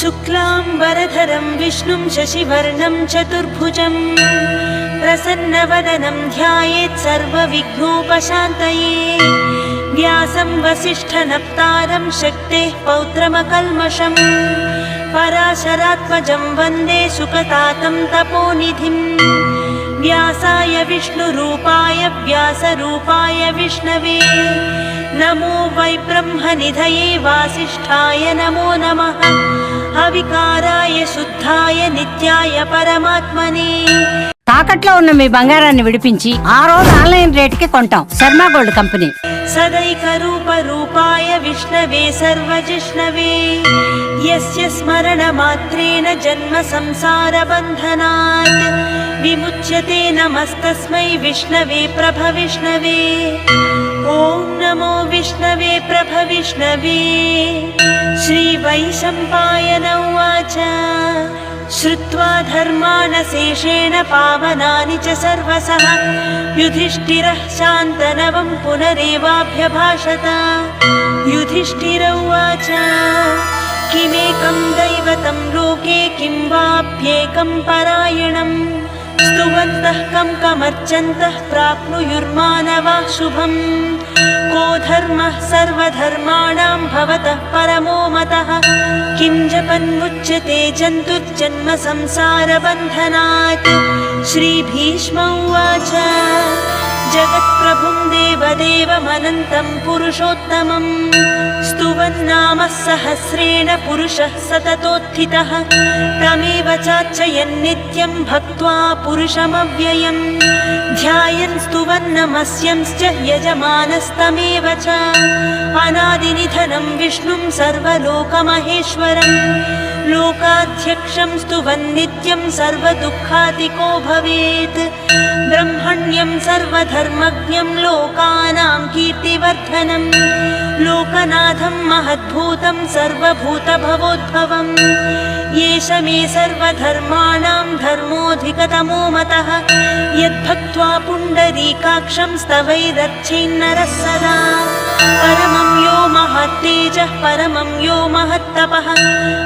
शुक्लांबरधरं विष्णुं शशिवर्णं चतुर्भुजं प्रसन्नवदनं ध्यायेत् सर्वविघ्नोपशान्तये। व्यासं वसिष्ठनप्तारं शक्तेः पौत्रमकल्मषम् पराशरात्मजं वन्दे सुकतातं तपोनिधिं। व्यासाय विष्णुरूपाय व्यासरूपाय विष्णवे नमो वै ब्रह्मनिधये वासिष्ठाय नमो नमः। అవికారాయ శుద్ధాయ నిత్యాయ పరమాత్మనే। తాకట్లో ఉన్న మీ బంగారాన్ని విడిపించి ఆ రోజు ఆన్లైన్ రేటుకి కొంటాం శర్మ గోల్డ్ కంపెనీ। సదైక రూప రూపాయ విష్ణవే సర్వజిష్ణవే యస్య స్మరణ మాత్రేణ జన్మ సంసార బంధనాత్ విముచ్యతే నమస్తస్మై విష్ణవే ప్రభ విష్ణవే। ఓం నమో విష్ణవే ప్రభ విష్ణవే। శ్రీ వైశంపాయన ఉవాచ శ్రుత్వా ధర్మానశేషేణ పావనాని చ సర్వసః యుధిష్ఠిరః శాంతనవం పునరేవాభ్యభాషత। యుధిష్ఠిర ఉవాచ కిమేకం దైవతం లోకే కిం వాప్యేకం పరాయణం స్తువంతః కం కమర్చन्तః ప్రాప్నుయుర్మానవాః శుభం। को धर्मः सर्वधर्माणां भवतः परमो मतः किं जपन्मुच्यते जन्तुर्जन्म संसारबन्धनात्। श्रीभीष्म उवाच जगत्प्रभुं देवदेवमनन्तं पुरुषोत्तमं स्तुवन्नामः सहस्रेण पुरुषः सततोत्थितः तमेव चार्चयन्नित्यं भक्त्वा पुरुषमव्ययम् ध्यायन् स्तुवन्नमस्यंश्च यजमानस्तमेव च। अनादिनिधनं विष्णुं सर्वलोकमहेश्वरं लोकाध्यक्षं स्तुवन्नित्यं सर्वदुःखातिको भवेत्। ब्रह्मण्यं सर्वधर्मज्ञं लोकानां कीर्तिवर्धनं लोकनाथं महद्भूतं सर्वभूतभवोद्भवं। येष मे सर्वधर्माणां धर्मोऽधिकतमो मतः यद्भक्त्वा पुण्डरीकाक्षं स्तवैरर्चेन्नरः सदा। परमं यो महत्तेजः परमं यो महत्तपः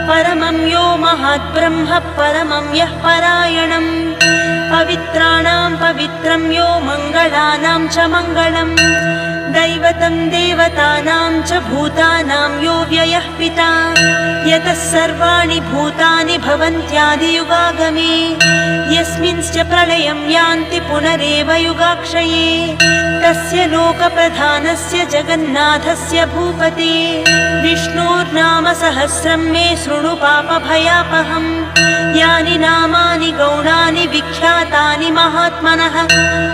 परमं यो महद्ब्रह्म परमं यः परायणम् पवित्राणां पवित्रं यो मङ्गलानां च मङ्गलम् दैवतं देवतानां च भूतानां यो व्ययः पिता यतः सर्वाणि भूतानि भवन्त्यादियुगागमे यस्मिंश्च प्रलयं यान्ति पुनरेव युगाक्षये तस्य लोकप्रधानस्य जगन्नाथस्य भूपते विष्णोर्नाम सहस्रं मे शृणु पापभयापहम्। यानि नामानि गौणानि विख्यातानि महात्मनः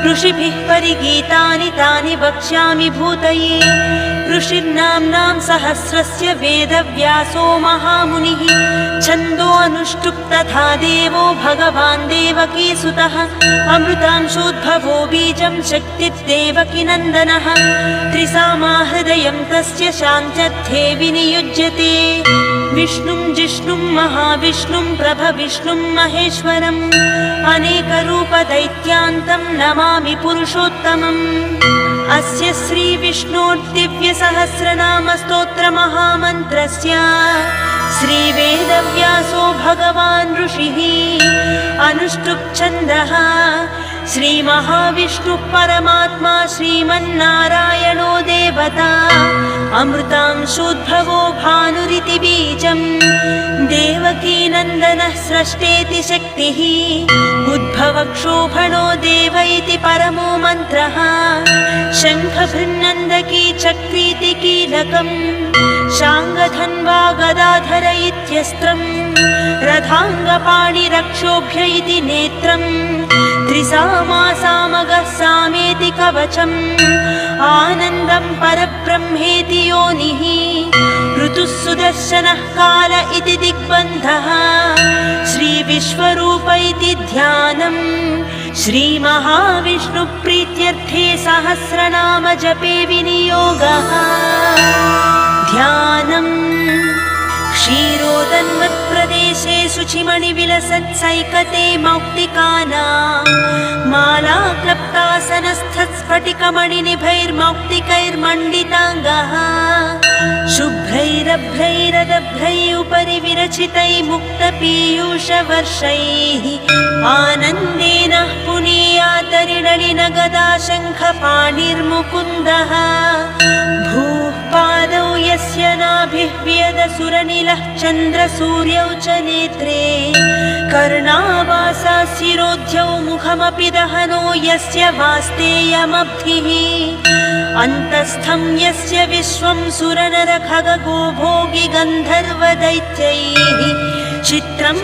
ऋषिभिः परिगीतानि तानि वक्ष्यामि भूतये। ऋषिर्नाम्नां सहस्रस्य वेदव्यासो महामुनिः छन्दो अनुष्टुप् तथा देवो भगवान् देवकीसुतः अमृतांशोद्भवो बीजं शक्तिर्देवकी नन्दनः त्रिसामा हृदयं तस्य शान्त्यर्थे विनियुज्यते। विष्णुं जिष्णुं महाविष्णुं प्रभविष्णुं महेश्वरम् अनेकरूपदैत्यान्तं नमामि पुरुषोत्तमम्। अस्य श्रीविष्णोर्दिव्यसहस्रनामस्तोत्रमहामन्त्रस्य श्रीवेदव्यासो भगवान् ऋषिः अनुष्टुप् छन्दः श्रीमहाविष्णुः परमात्मा श्रीमन्नारायणो देवता अमृतांशोद्भवो भानुरिति बीजम् देवकी नन्दनः स्रष्टेति शक्तिः उद्भवक्षोभणो देव इति परमो मन्त्रः शङ्खभृन्नन्दकी चक्रीति कीलकम् शाङ्गधन्वा गदाधर इत्यस्त्रम् रथाङ्गपाणिरक्षोभ्य इति नेत्रम् त्रिसामा सामगः सामेति कवचम् आनन्दं परब्रह्मेति योनिः ऋतुः सुदर्शनः काल इति दिग्बन्धः श्रीविश्वरूप इति ध्यानम् श्रीमहाविष्णुप्रीत्यर्थे सहस्रनाम जपे विनियोगः। ध्यानम् क्षीरोदन्मत्प्रदेशे शुचिमणिविलसत्सैकते मौक्तिकानां मालाक्लप्तासनस्थस्फटिकमणिनिभैर्मौक्तिकैर्मण्डिताङ्गः रभ्रैरदभ्रैः उपरि विरचितैः मुक्तपीयूषवर्षैः आनन्देन पुनीयातरिणलिनगदाशङ्खपाणिर्मुकुन्दः भूः पादौ यस्य नाभिः व्यदसुरनिलः चन्द्रसूर्यौ च नेत्रे कर्णावासा शिरोध्यौ मुखमपि दहनो यस्य वास्तेयमब्धिः अन्तस्थं यस्य विश्वं सुरनरखगो भोगि गन्धर्वदैत्यैः चित्रं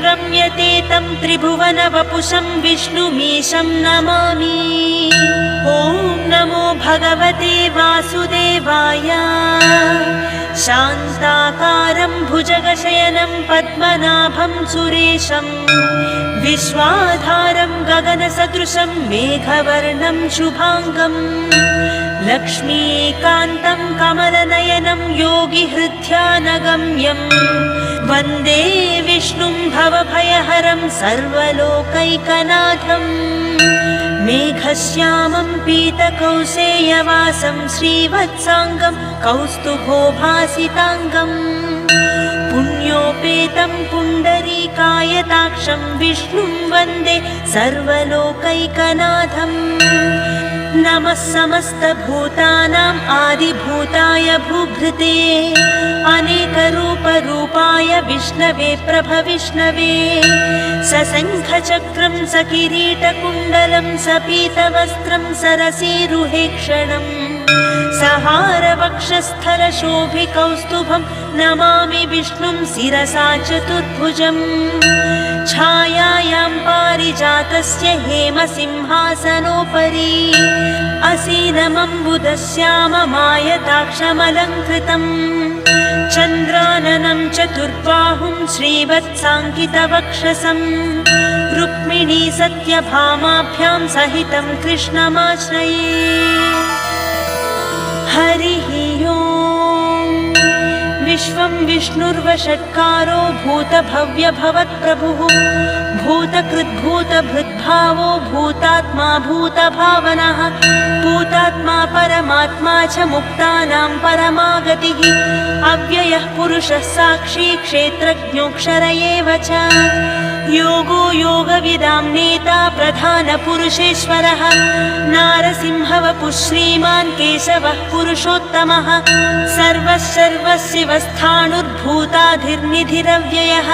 रम्यते तं त्रिभुवनवपुषं विष्णुमीशं नमामि। ॐ नमो भगवते वासुदेवाय। शान्ताकारं भुजगशयनं पद्मनाभं सुरेशं विश्वाधारं गगनसदृशं मेघवर्णं शुभाङ्गं लक्ष्मीकान्तं कमलनयनं योगिहृद्यानगम्यं वन्दे विष्णुं भवभयहरं सर्वलोकैकनाथं मेघश्यामं पीतकौसेयवासं श्रीवत्साङ्गं कौस्तुभोभासिताङ्गं पुण्योपेतं पुण्डरीकायताक्षं विष्णुं वन्दे सर्वलोकैकनाथम्। नमः समस्तभूतानाम् आदिभूताय भूभृते अनेकरूपरूपाय विष्णवे प्रभविष्णवे सशङ्खचक्रं सकिरीटकुण्डलं सपीतवस्त्रं सरसीरुहेक्षणम् सहारवक्षस्थलशोभिकौस्तुभं नमामि विष्णुं शिरसा चतुर्भुजम् छायायां पारिजातस्य हेमसिंहासनोपरि असीनमम्बुदश्याममायताक्षमलङ्कृतं चन्द्राननं चतुर्बाहुं श्रीवत्साङ्कितवक्षसं रुक्मिणी सत्यभामाभ्यां सहितं कृष्णमाश्रये। हरिः ओम्। विश्वं विष्णुर्वषट्कारो भूतभव्यभवत्प्रभुः भूतकृद्भूतभृद्भावो भूतात्मा भूतभावनः भूतात्मा परमात्मा च मुक्तानां परमागतिः अव्ययः पुरुषः साक्षी क्षेत्रज्ञोऽक्षर एव च योगो योगविदां नेता प्रधानपुरुषेश्वरः नारसिंहवपुः श्रीमान् केशवः पुरुषोत्तमः सर्वशिवस्थाणुर्भूताधिर्निधिरव्ययः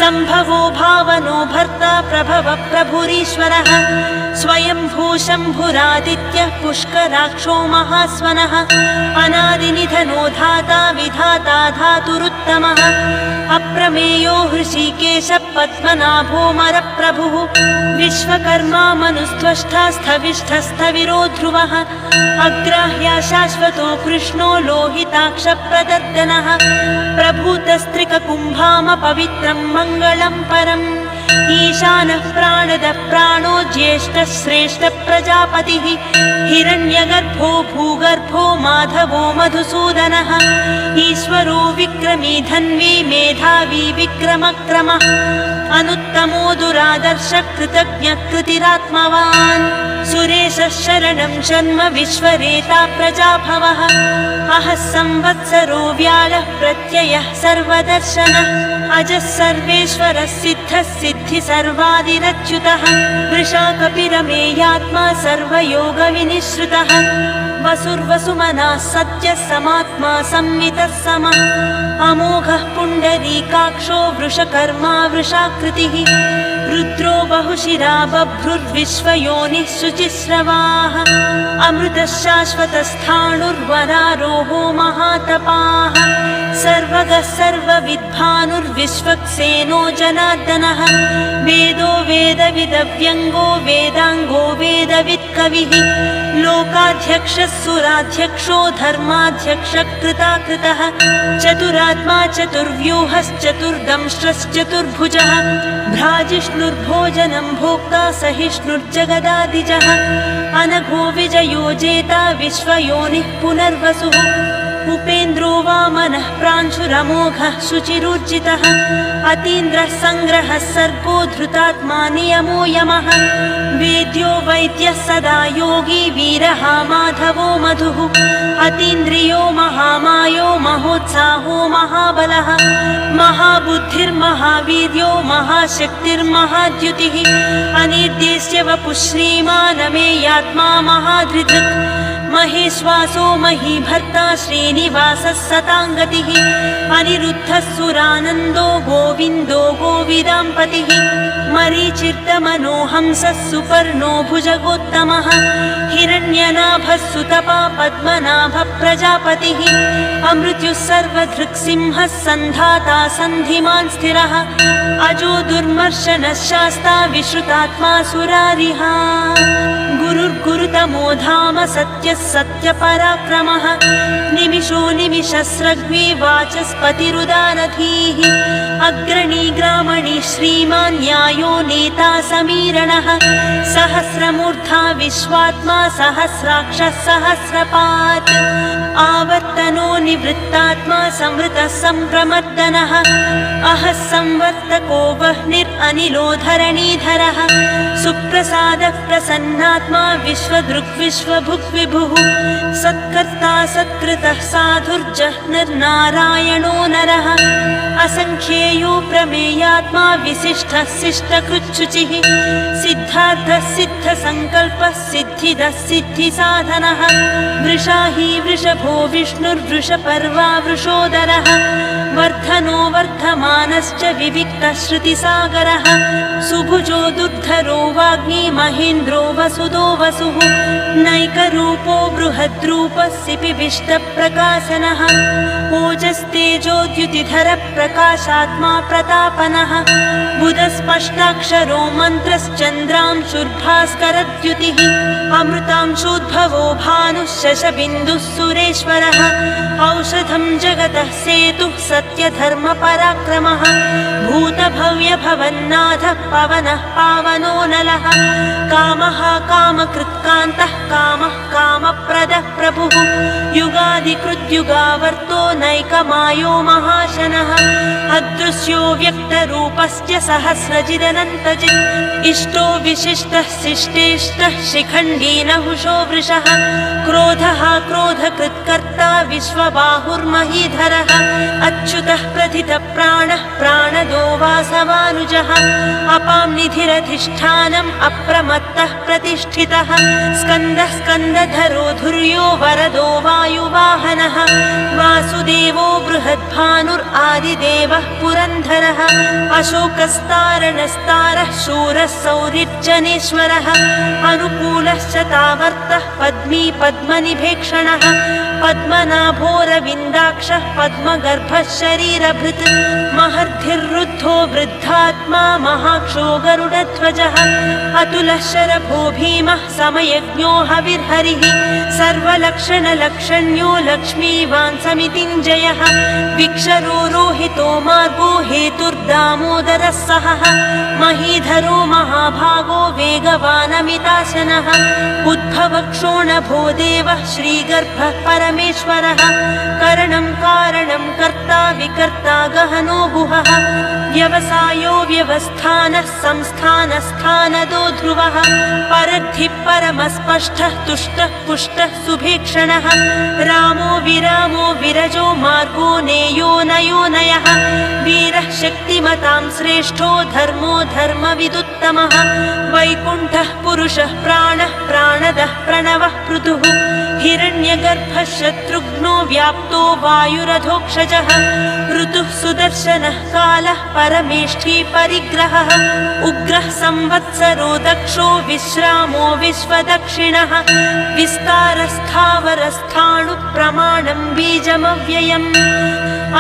सम्भवो भावनो भर्ता प्रभव प्रभुरीश्वरः स्वयंभू शम्भुरादित्यः पुष्कराक्षो महास्वनः अनादिनिधनो धाता विधाता धातुरुत्तमः अप्रमेयो हृषीकेश पद्मनाभो मरप्रभुः विश्वकर्मा मनुस्त्वष्टा स्थविष्ठस्थविरो ध्रुवः अग्राह्य शाश्वतो कृष्णो लोहिताक्षप्रदर्दनः प्रभूतस्त्रिककुम्भाम पवित्रं मङ्गलं परम् ईशानः प्राणदः प्राणो ज्येष्ठः श्रेष्ठः प्रजापतिः हिरण्यगर्भो भूगर्भो माधवो मधुसूदनः ईश्वरो विक्रमी धन्वी मेधावी विक्रमक्रमः अनुत्तमो दुरादर्श कृतज्ञ कृतिरात्मवान् सुरेशः शरणं जन्म विश्वरेता प्रजाभवः अहः संवत्सरो व्यालः प्रत्ययः सर्वदर्शनः अजः सर्वेश्वरः सिद्धः सिद्धि सर्वादिरच्युतः वृषा कपिरमेयात्मा सर्वयोगविनिश्रुतः वसुर्वसुमनः सत्यः समात्मा संवितः समः अमोघः पुण्डरीकाक्षो वृषकर्मा वृषाकृतिः रुद्रो बहुशिरा बभ्रुर्विश्वयोनिः शुचिस्रवाः अमृतः शाश्वतस्थाणुर्वरारोहो महातपाः सर्वगः सर्वविद्भानुर्विश्वक्सेनो जनार्दनः वेदो वेदविदव्यङ्गो वेदाङ्गो वेदवित्कविः लोकाध्यक्षः सुराध्यक्षो धर्माध्यक्षः कृताकृतः चतुरात्मा चतुर्व्यूहश्चतुर्दंष्ट्रश्चतुर्भुजः भ्राजिष्णुर्भोजनं भोक्ता सहिष्णुर्जगदादिजः अनघो विजयो जेता विश्वयोनिः पुनर्वसुः उपेन्द्रो वामनः प्रांशुरमोघः शुचिरूर्जितः अतीन्द्रः सङ्ग्रहः सर्गो धृतात्मा नियमो यमः वेद्यो वैद्यः सदा योगी वीरः माधवो मधुः अतीन्द्रियो महामायो महोत्साहो महाबलः महाबुद्धिर्महावीर्यो महाशक्तिर्महाद्युतिः अनिर्देश्य वपुः श्रीमानमेयात्मा महाधृतृक् महेश्वासो महीभर्ता श्रीनिवासः सताङ्गतिः अनिरुद्धः सुरानन्दो गोविन्दो गोविदाम्पतिः मरीचिर्दमनोहंसः सुपर्णो भुजगोत्तमः हिरण्यनाभः सुतपा पद्मनाभः प्रजापतिः अमृत्युः सर्वधृक्सिंहः सन्धाता सन्धिमान् स्थिरः अजो दुर्मर्शनः शास्ता विश्रुतात्मा सुरारिः गुरुर्गुरुतमो धाम सत्यः सत्यपराक्रमः निमिषो निमिषस्रग्वी वाचस्पतिरुदानधीः अग्रणी ग्रामणी श्रीमान् न्यायो नेता समीरणः सहस्रमूर्धा विश्वात्मा सहस्राक्षः सहस्रपात् आवर्तनो निवृत्तात्मा संवृतः सम्प्रमर्दनः अहः संवर्तको वह्निरनिलो धरणीधरः सुप्रसादः प्रसन्नात्मा विश्वदृग्विश्वभुक् विभुः सत्कर्ता सत्कृतः साधुर्जह्निर्नारायणो नरः असङ्ख्येयो प्रमेयात्मा विशिष्टः शिष्टकृच्छुचिः सिद्धार्थः सिद्धसङ्कल्पः सिद्धिदः सिद्धिसाधनः वृषाही वृषभो विष्णुर्वृषपर्वा वृषोदरः वर्धनो वर्धमानश्च विविक्तः श्रुतिसागरः सुभुजो दुर्धरो वाग्मी महेन्द्रो वसुदो वसुः नैकरूपो बृहद्रूपः सिपिविष्टप्रकाशनः ओजस्तेजोद्युतिधरः प्रकाशात्मा प्रतापनः बुधस्पष्टाक्षरो मन्त्रश्चन्द्रांशुर्भास्करद्युतिः अमृतांशोद्भवो भानुः शशबिन्दुः सुरेश्वरः औषधं जगतः सेतुः सत्यधर्मपराक्रमः भूतभव्यभवन्नाथः पवनः पावनो नलः कामः कामकृत्कान्तः कामः कामप्रदः प्रभुः युगादिकृद्युगावर्तो नैकमायो महाशनः अदृश्यो व्यक्तरूपस्य सहस्रजिदनन्तजित् इष्टो विशिष्टः शिष्टेष्टः शिखण्डी नहुषो वृषः क्रोधः क्रोधकृत्कर्ता विश्वबाहुर्महीधरः अच्युतः प्रथितः प्राणः प्राणदो वासवानुजः अपां निधिरधिष्ठानम् अप्रमत्तः प्रतिष्ठितः स्कन्दः स्कन्दधरो धुर्यो वरदो वायुवाहनः वासुदेवो बृहद्भानुरादिदेवः पुरन्धरः अशोकस्तारणस्तारः शूरः सौरिर्जनेश्वरः अनुकूलः शतावर्तः पद्मी पद्मनिभेक्षणः पद्मनाभोरविन्दाक्षः पद्मगर्भः शरीरभृत् महर्धिर्रुद्धो वृद्धात्मा महाक्षो गरुडध्वजः अतुलः शरभो भीमः समयज्ञो हविर्हरिः सर्वलक्षणलक्षण्यो लक्ष्मीवान् समितिञ्जयः विक्षरो रोहितो मार्गो हेतुर्दामोदरः सहः महीधरो महाभागो वेगवानमिताशनः उद्भवक्षोणभो देवः श्रीगर्भः परमेश्वरः करणं कारणं कर्ता विकर्ता गहनो गुहः व्यवसायो व्यवस्थानः संस्थानस्थानदो ध्रुवः परद्धिः परमस्पष्टः तुष्टः पुष्टः सुभीक्षणः रामो विरामो विरजो मार्गो नेयो नयो नयः वीरः शक्तिमतां श्रेष्ठो धर्मो धर्मविदुत्तमः वैकुण्ठः पुरुषः प्राणः प्राणदः प्रणवः पृथुः हिरण्यगर्भः शत्रुघ्नो व्याप्तो वायुरधोक्षजः ऋतुः सुदर्शनः कालः परमेष्ठी परिग्रहः उग्रः संवत्सरो दक्षो विश्रामो विश्वदक्षिणः विस्तारस्थावरस्थाणुः प्रमाणं बीजमव्ययम्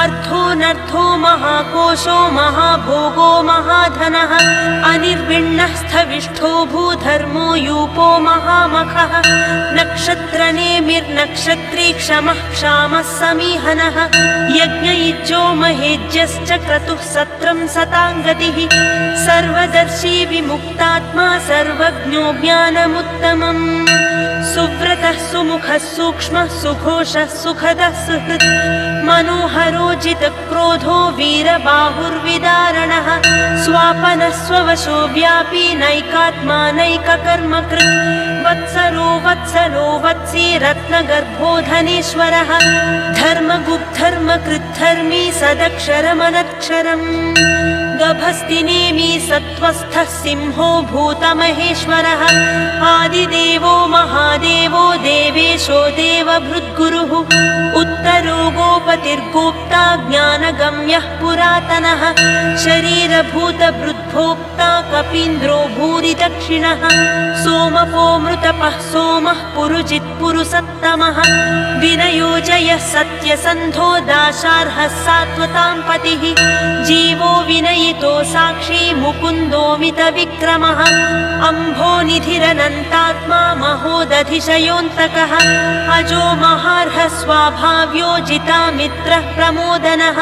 अर्थोऽनर्थो महाकोशो महाभोगो महाधनः अनिर्विण्णः स्थविष्ठो भूधर्मो यूपो महामखः नक्षत्रनेमिर्नक्षत्री क्षमः क्षामः समीहनः यज्ञयुज्यो महेज्यश्च क्रतुः सत्रं सताङ्गतिः सर्वदर्शी विमुक्तात्मा सर्वज्ञो ज्ञानमुत्तमम् सुव्रतः सुमुखः सूक्ष्मः सुघोषः सुखदः सुहृत् मनोहरोजितक्रोधो वीरबाहुर्विदारणः स्वापनः स्ववशो व्यापी नैकात्मा नैककर्मकृत् वत्सरो वत्सलो वत्सी रत्नगर्भो धनेश्वरः धर्मगुप्धर्मकृद्धर्मी सदक्षरमनक्षरम् गभस्तिनेमी सत्त्वस्थः सिंहो भूतमहेश्वरः आदिदेवो महादेवो देवेशो देवभृद्गुरुः उत्तरो गोपतिर्गोप्ता ज्ञानगम्यः पुरातनः शरीरभूतभृद्भोक्ता कपीन्द्रो भूरि दक्षिणः सोमपो मृतपः सोमः पुरुजित् पुरुसत्तमः विनयोजयः सत्यसन्धो दाशार्हः सात्वतां पतिः जीवो विनयितो साक्षी मुकुन्दोमित विक्रमः अम्भो निधिरनन्तात्मा महोदधिशयोऽन्तकः अजो महार्हः स्वाभाव्यो जितामित्रः प्रमोदनः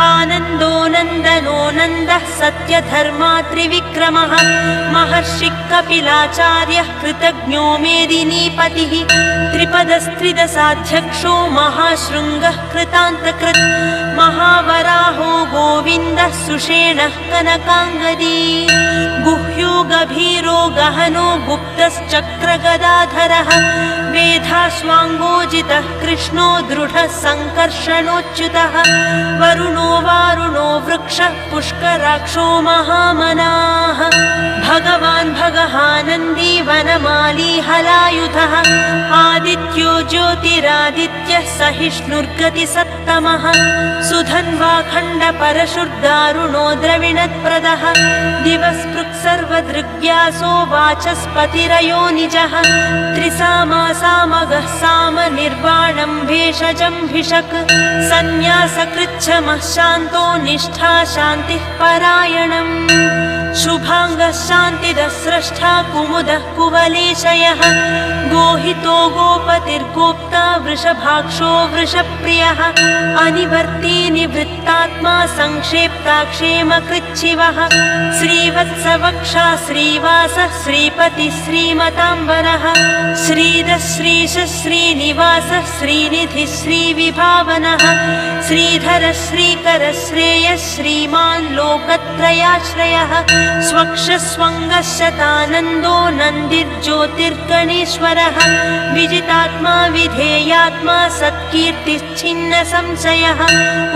आनन्दो नन्दनो नन्दः सत्यधर्मा त्रिविक्रमः महर्षिः कपिलाचार्यः कृतज्ञो मेदिनीपतिः त्रिपदस्त्रिदशाध्यक्षो महाशृङ्गः कृतान्तकृत् महावराहो गोविन्दः सुषेणः कनकाङ्गदी गुह्यो गभीरो गहनो गुप्तश्चक्रगदाधरः वेधाश्वाङ्गोजितः कृष्णो दृढः सङ्कर्षणोच्युतः वरुणो वारुणो वृक्षः पुष्कराक्षो महामनाः भगवान् भगहानन्दी वनमाली हलायुधः आदित्यो ज्योतिरादित्यः सहिष्णुर्गतिसत्तमः सुधन्वाखण्ड परशुर्दारुणो द्रविणत्प्रदः दिवस्पृक् सर्वदृग्व्यासो वाचस्पतिरयो निजः त्रिसामा सामगः साम निर्वाणं भेषजं भिषक् सन्न्यासकृच्छमः शान्तो निष्ठा शान्तिः परायणम् शुभाङ्गः शान्तिदः स्रष्टा कुमुदः कुवलेशयः गोहितो गोपतिर्गोप्ता वृषभाक्षो वृषप्रियः अनिवर्ती निवृत्तात्मा संक्षेप्ताक्षेमकृच्छिवः श्रीवत्सवक्षा श्रीवासः श्रीपतिः श्रीमताम्बरः श्रीधः श्रीशः श्रीनिवासः श्रीनिधिः श्रीविभावनः श्रीधरः श्रीकरः श्रेयः श्रीमान् लोकत्रयाश्रयः स्वक्षस्वङ्गः शतानन्दो नन्दिर्ज्योतिर्गणेश्वरः विजितात्मा विधेयात्मा सत्कीर्तिश्छिन्न संशयः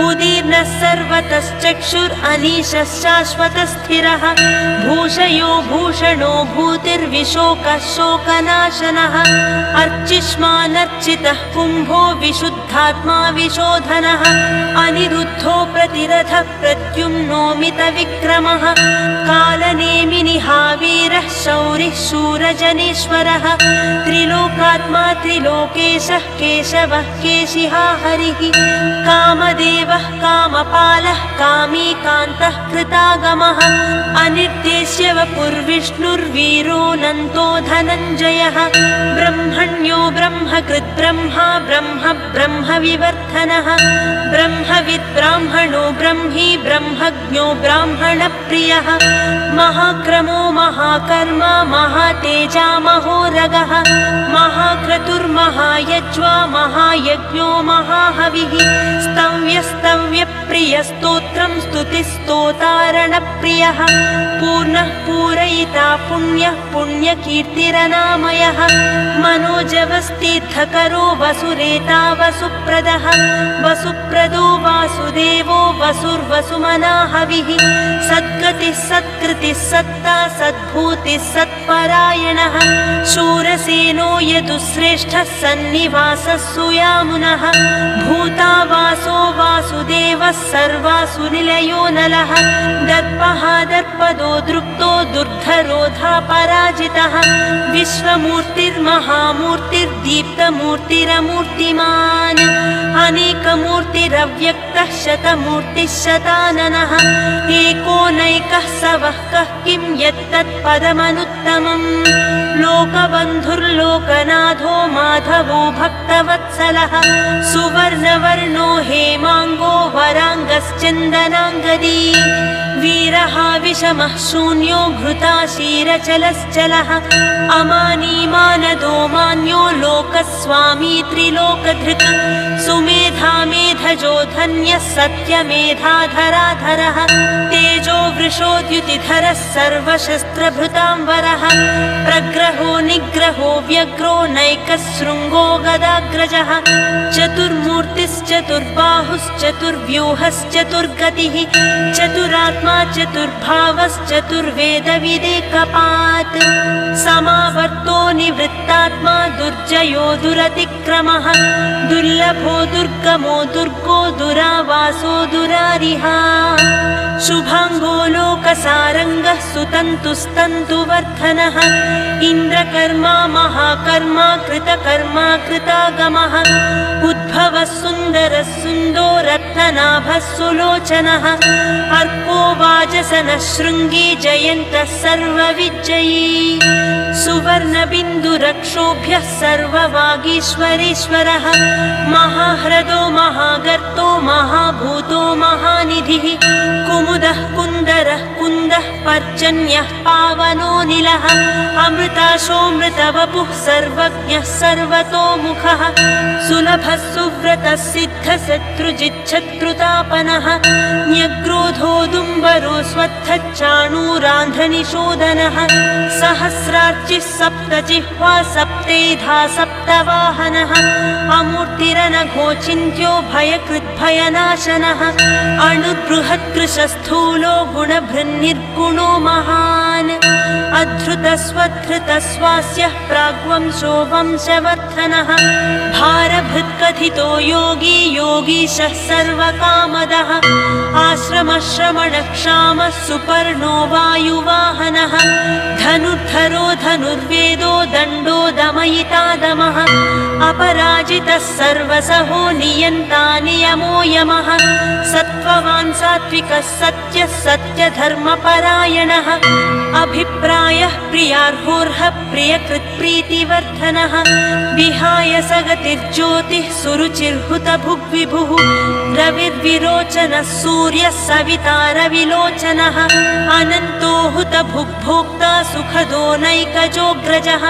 उदीर्णः सर्वतश्चक्षुरनीशः शाश्वतस्थिरः भूषयो भूषणो भूतिर्विशोकः शोकनाशनः अर्चिष्मानर्चितः कुम्भो विशुद्धात्मा विशोधनः अनिरुद्धो प्रतिरथः प्रद्युम्नोमितविक्रमः कालनेमिनिहावीरः शौरिः शूरजनेश्वरः त्रिलोकात्मा त्रिलोकेशः केशवः केशिहा हरिः कामदेवः कामपालः कामी कान्तः कृतागमः अनिर्देश्य वपुर्विष्णुर्वीरोऽनन्तो धनञ्जयः ब्रह्मण्यो ब्रह्मकृत् ब्रह्मा ब्रह्म ब्रह्मविवर्धनः ब्रह्मविद् ब्राह्मणो ब्रह्मी ब्रह्मज्ञो ब्राह्मणप्रियः महाक्रमो महाकर्मा महातेजा महोरगः महाक्रतुर्महायज्वा महायज्ञो महाहविः स्तव्यस्तव्यप्रियस्तोत्रं स्तुतिस्तोतारणप्रियः पूर्णः पूरयिता पुण्यः पुण्यकीर्तिरनामयः मनोजवस्तीर्थकरो वसुरेता वसुप्रदः वसुप्रदो वासुदेवो वसुर्वसुमनाहविः सद्गतिः सत्कृतिः सत्ता सद्भूतिः सत्परायणः शूरसेनो यदुश्रेष्ठः सन्निवासः सुयामुनः भूतावासो वासुदेवः सर्वासु निलयो नलः दर्पः दर्पदो दृप्तो दुर्धरोधा पराजितः विश्वमूर्तिर्महामूर्तिर्दीप्तमूर्तिरमूर्तिमान् अनेकमूर्तिरव्यक्तः शतमूर्तिः शताननः एको नैकः स वः कः किं यत्तत्पदमनुत्तमम् लोकबन्धुर्लोकनाथो माधवो भक्तवत्सलः सुवर्णवर्णो हेमाङ्गो वराङ्गश्चन्दनाङ्गदी वीरः विषमः शून्यो घृताशीरचलश्चलः अमानी मानदो मान्यो लोकस्वामी त्रिलोकधृक् सुमेधा मेधजो धन्यः सत्यमेधाधराधरः तेजो वृषोद्युतिधरः सर्वशस्त्रभृताम्बरः प्रग्रहो निग्रहो व्यग्रो नैकशृङ्गो गदाग्रजः चतुर्मूर्तिश्चतुर्बाहुश्चतुर्व्यूहश्चतुर्गतिः चतुरात्मा चतुर्वेदविदेकपात् समावर्तो निवृत्तात्मा दुर्जयो दुरतिक्रमः दुर्लभो दुर्गमो दुर्गो दुरावासो दुरारिहा शुभाङ्गो लोकसारङ्गः सुतन्तुस्तन्तुवर्धनः इन्द्रकर्मा महाकर्मा कृतकर्मा कृतागमः उद्भवः सुन्दरः सुन्दो रत्ननाभः सुलोचनः अर्को वाजसनः शृङ्गी जयन्तः सर्वविजयी सुवर्णबिन्दुरक्षोभ्यः सर्ववागीश्वरेश्वरः महाह्रदो महागर्तो महाभूतो महानिधिः कुमुदः कुन्दरः कुन्दः पर्जन्यः पावनोऽनिलः अमृताशोऽमृतवपुः सर्वज्ञः सर्वतोमुखः सुलभः सुव्रतः सिद्धः शत्रुजिच्छत्रुतापनः न्यग्रोधोदुम्बरो स्वत्थच्चाणूरान्ध्रनिशोधनः सहस्रार्चिः सप्तजिह्वा सप्तेधा सप्तवाहनः अमूर्तिरनघोचिन्त्यो भयकृद्भयनाशनः अणुबृहत्कृशस्थूलो गुणभृन्निर्गुणो महान् अधृतस्वधृतस्वास्यः प्राग्वंशो वंशवर्धनः भारभृत्कथितो योगी योगीशः सर्वकामदः आश्रमश्रमणः क्षामः सुपर्णो वायुवाहनः धनुर्धरो धनुर्वेदो दण्डो दमयितादमः अपराजितः सर्वसहो नियन्ता नियमो यमः सत्त्ववान् सात्विकः सत्यः सत्यधर्मपरायणः अभिप्रायः प्रियार्होर्हः प्रियकृत्प्रीतिवर्धनः विहाय सगतिर्ज्योतिः सुरुचिर्हुतभुग्विभुः रविर्विरोचनः सूर्यः सविता रविलोचनः अनन्तो हुतभुग्भोक्ता सुखदो नैकजोऽग्रजः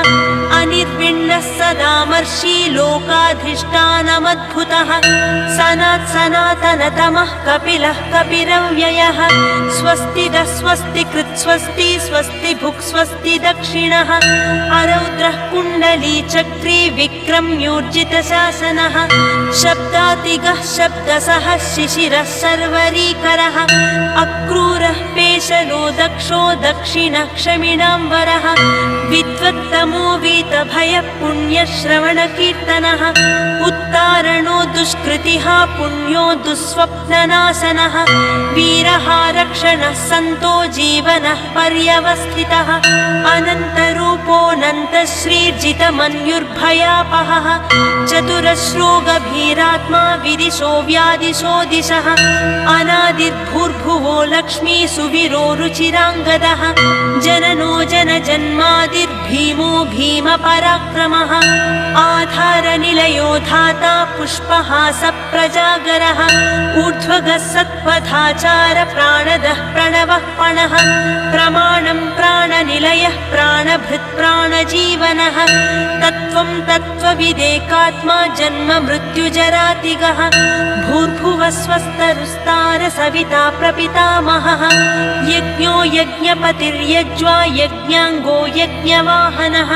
अनिर्विण्णः सदामर्षि लोकाधिष्ठानमद्भुतः सनातनतमः कपिलः कपिरव्ययः स्वस्तिदः स्वस्तिकृत् स्वस्ति स्वस्ति भुक् स्वस्ति दक्षिणः अरौद्रः कुण्डली चक्री विक्रम्योर्जितशासनः शब्दातिगः शब्दसः शिशिरः सर्वरीकरः अक्रूरः पेशलो दक्षो दक्षिणः क्षमिणाम्बरः विद्वत्तमो वीतभयः पुण्यश्रवणकीर्तनः उत्तारणो दुष्कृतिः पुण्यो दुःस्वप्ननाशनः वीरः रक्षणः सन्तो जीवनः पर्यवस्थितः अनन्तरूपोऽनन्तश्रीर्जितमन्युर्भयापहः चतुरश्रो गभीरात्मा विदिशो व्यादिशो दिशः अनादिर्भूर्भुवो लक्ष्मी सुविरो रुचिराङ्गदः जननो जनजन्मादिर्भीमो भीमपराक्रमः आधारनिलयो धाता पुष्पहासप्रजागरः ऊर्ध्वगः सत्पथाचार प्राणदः प्रणवः पणः प्रमाणं प्राणनिलयः प्राणभृत् प्राणजीवनः तत्त्वं तत्त्वविदेकात्मा जन्म मृत्युजरातिगः भूर्भुवः स्वस्तरुस्तार सविता प्रपितामहः यज्ञो यज्ञपतिर्यज्वा यज्ञाङ्गो यज्ञवाहनः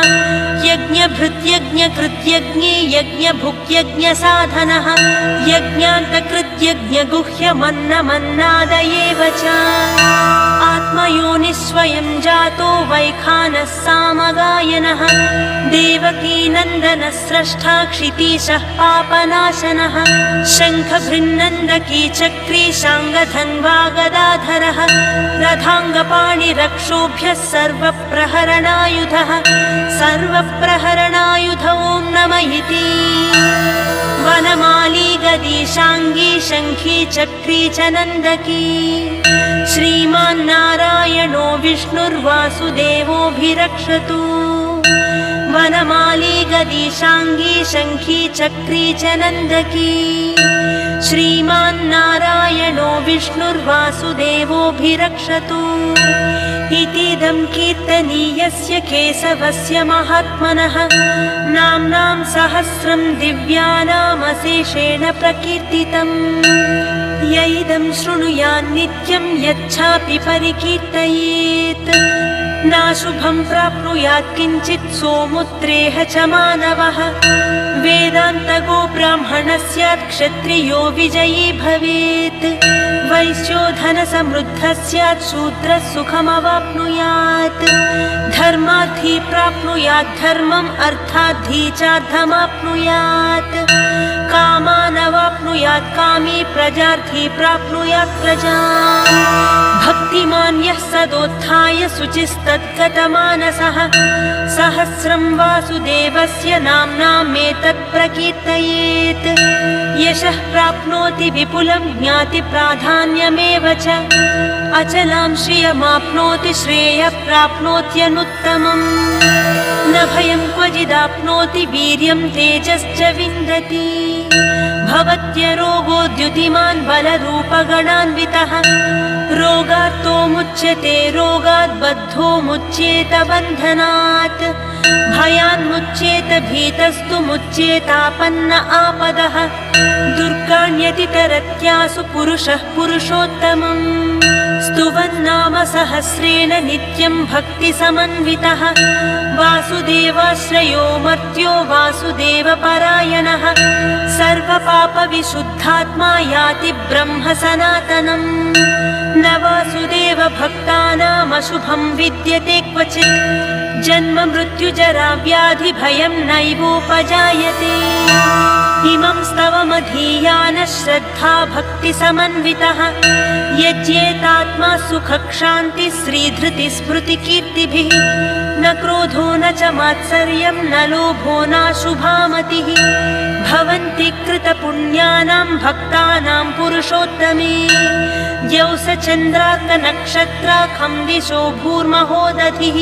यज्ञभृत्यज्ञकृत्यज्ञे यज्ञभुक्यज्ञसाधनः यज्ञान्तकृत्यज्ञगुह्यमन्नमन्नादयेव च आत्मयोनिस्वयं जातो वैखानः सामगायनः देवकीनन्दनः स्रष्टा क्षितीशः पापनाशनः शङ्खभृन्नन्दकी चक्री शाङ्गधन्वा गदाधरः रथाङ्गपाणिरक्षोभ्यः सर्वप्रहरणायुधः सर्वप्रहरणायुध ॐ नमः इति वनमाली गदीशाङ्गी शङ्खी चक्री च नन्दकी श्रीमान्नारायणो विष्णुर्वासुदेवोऽभिरक्षतु वनमाली गदीशाङ्गी शङ्खी चक्री च नन्दकी श्रीमान् नारायणो विष्णुर्वासुदेवोऽभिरक्षतु इतीदं कीर्तनीयस्य केशवस्य महात्मनः नाम्नां सहस्रं दिव्यानामशेषेण प्रकीर्तितम् य इदं शृणुयान्नित्यं यच्छापि परिकीर्तयेत् नाशुभं प्राप्नुयात् किञ्चित् सोमुत्रेह च मानवः वेदान्तगो ब्राह्मणः स्यात् क्षत्रियो विजयी भवेत् वैश्यो धनसमृद्धः स्यात् शूद्रः सुखमवाप्नुयात् धर्मार्थी प्राप्नुयात् धर्मम् अर्थार्थी चार्थमाप्नुयात् कामानवाप्नुयात् कामी प्रजार्थी प्राप्नुयात् प्रजाम् भक्तिमान् यः सदोत्थाय शुचिस्तद्गतमानसः सहस्रं वासुदेवस्य नाम्नामेतत् प्रकीर्तयेत् यशः प्राप्नोति विपुलं ज्ञाति प्राधान्यमेव च अचलां श्रियमाप्नोति श्रेयः प्राप्नोत्यनुत्तमम् न भयं क्वचिदाप्नोति वीर्यं तेजश्च विन्दति भवत्यरोगो द्युतिमान् बलरूपगणान्वितः रोगार्तो मुच्यते रोगात् बद्धो मुच्येत बन्धनात् भयान्मुच्येत भीतस्तु मुच्येतापन्न आपदः दुर्गाण्यतितरत्यासु पुरुषः पुरुषोत्तमम् स्तुवन्नाम सहस्रेण नित्यं भक्तिसमन्वितः वासुदेवाश्रयो मर्त्यो वासुदेवपरायणः सर्वपापविशुद्धात्मा याति ब्रह्म सनातनम् न वासुदेव भक्तानामशुभं विद्यते क्वचित् जन्म मृत्युजरा व्याधि भयं नैवोपजायते इमं स्तवमधीयानः श्रद्धा भक्तिसमन्वितः यज्ञेतात्मा सुखक्षान्ति श्रीधृति स्मृतिकीर्तिभिः न क्रोधो न च मात्सर्यं न लोभो नाशुभामतिः भवन्ति कृतपुण्यानां भक्तानां पुरुषोत्तमे द्यौस चन्द्रार्कनक्षत्राखं दिशो भूर्महोदधिः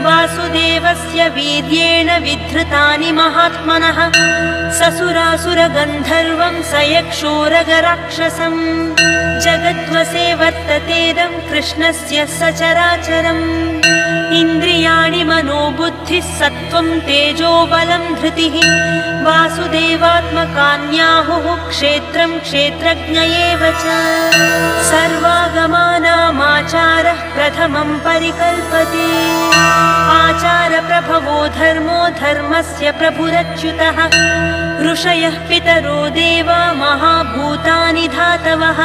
वासुदेवस्य वीर्येण विधृतानि महात्मनः ससुरासुरगन्धर्वं स यक्षोरगराक्षसम् जगद्वसे वर्ततेदं कृष्णस्य सचराचरम् इन्द्रियाणि मनोबुद्धिः सत्त्वं तेजो बलं धृतिः वासुदेवात्मकान्याहुः क्षेत्रं क्षेत्रज्ञ एव च सर्वागमानामाचारः प्रथमं परिकल्पते आचारप्रभवो धर्मो धर्मस्य प्रभुरच्युतः ऋषयः पितरो देवा महाभूतानि धातवः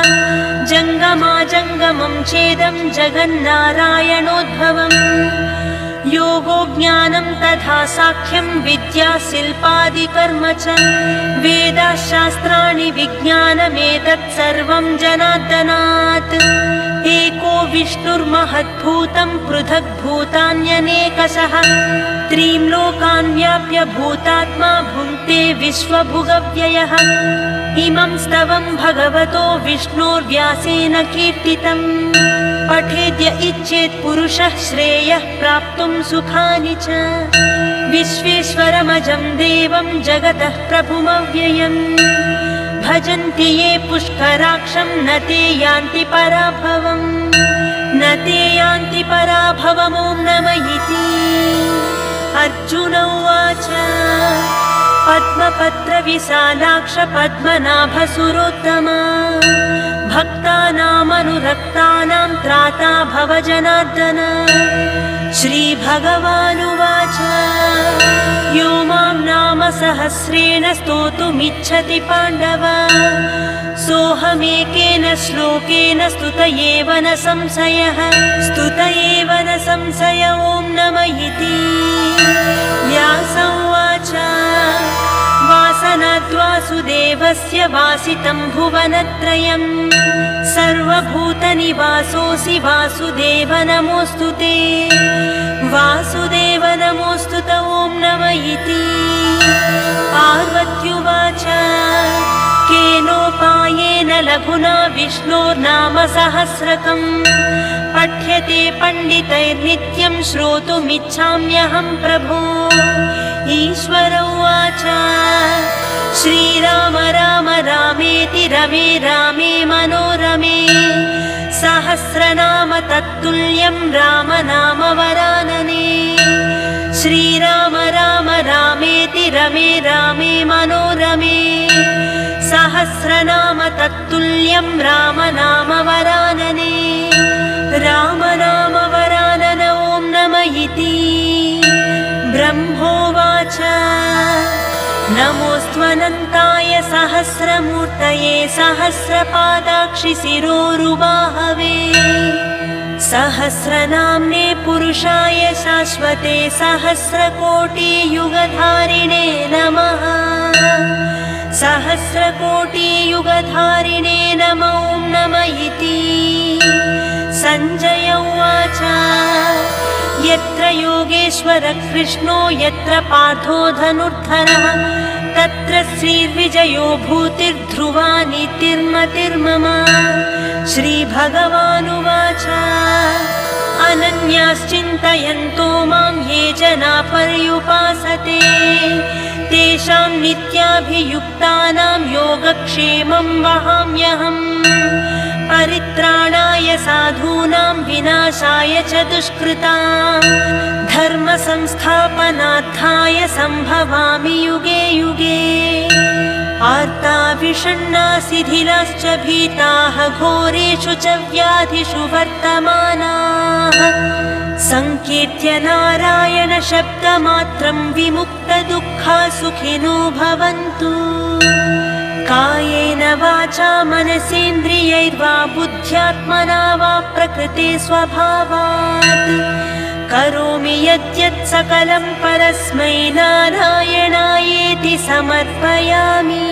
जङ्गमाजङ्गमं चेदं जगन्नारायणोद्भवम् योगो ज्ञानं तथा साख्यं विद्या शिल्पादिकर्म च वेदाशास्त्राणि विज्ञानमेतत् सर्वं जनार्दनात् एको विष्णुर्महद्भूतं पृथग्भूतान्यनेकशः त्रीं लोकान् व्याप्य भूतात्मा भुङ्क्ते विश्वभुगव्ययः इमं स्तवं भगवतो विष्णोर्व्यासेन कीर्तितम् पठेद्य इच्छेत् पुरुषः श्रेयः प्राप्तुं सुखानि च विश्वेश्वरमजं देवं जगतः प्रभुमव्ययम् भजन्ति ये पुष्कराक्षं न ते यान्ति पराभवम् न ते यान्ति पराभवम् ॐ नमः इति अर्जुन उवाच पद्मपत्रविशालाक्ष पद्मनाभसुरोत्तमा भक्तानामनुरक्तानां त्राता भव जनार्दन श्रीभगवानुवाच यो मां नाम सहस्रेण स्तोतुमिच्छति पाण्डव सोऽहमेकेन श्लोकेन स्तुत एव न संशयः स्तुत एव न संशय ॐ नमः इति व्यास उवाच वासनाद्वासुदेवस्य वासितं भुवनत्रयम् सर्वभूतनिवासोऽसि वासुदेव नमोऽस्तु ते वासुदेव नमोऽस्तु ते ॐ नमः इति पार्वत्युवाच केनोपायेन लघुना विष्णोर्नाम सहस्रकम् पठ्यते पण्डितैर्नित्यं श्रोतुमिच्छाम्यहं प्रभो। ईश्वर उवाच श्रीराम राम रामेति रमे रामे मनोरमे सहस्रनाम तत्तुल्यं रामनाम वरानने। श्रीराम राम रामेति रमे रामे मनोरमे सहस्रनाम तत्तुल्यं रामनाम वरानने। रामनाम वरानन ॐ नमः इति ब्रह्मोवाच नमोऽस्त्वनन्ताय सहस्रमूर्तये सहस्रपादाक्षिशिरोरुबाहवे। सहस्रनाम्ने पुरुषाय शाश्वते सहस्रकोटियुगधारिणे नमः। सहस्रकोटियुगधारिणे नमो नमः इति। सञ्जय उवाच यत्र योगेश्वर कृष्णो यत्र पार्थो धनुर्धरः तत्र श्रीर्विजयो भूतिर्ध्रुवा नीतिर्मतिर्मम। श्रीभगवानुवाच अनन्याश्चिन्तयन्तो मां ये जना पर्युपासते तेषां नित्याभियुक्तानां योगक्षेमं वहाम्यहम्। परित्राणाय साधूनां विनाशाय च दुष्कृतां धर्म संस्थापनार्थाय सम्भवामि युगे युगे। आर्ता विषण्णा शिथिलाश्च भीताः घोरेषु च व्याधिषु वर्तमानाः संकीर्त्य नारायण शब्दमात्रं विमुक्तदुःखा सुखिनो भवन्तु। कायेन वाचा मनसेन्द्रियैर्वा बुद्ध्यात्मना वा प्रकृते स्वभावात् करोमि यद्यत् सकलं परस्मै नारायणायेति समर्पयामि।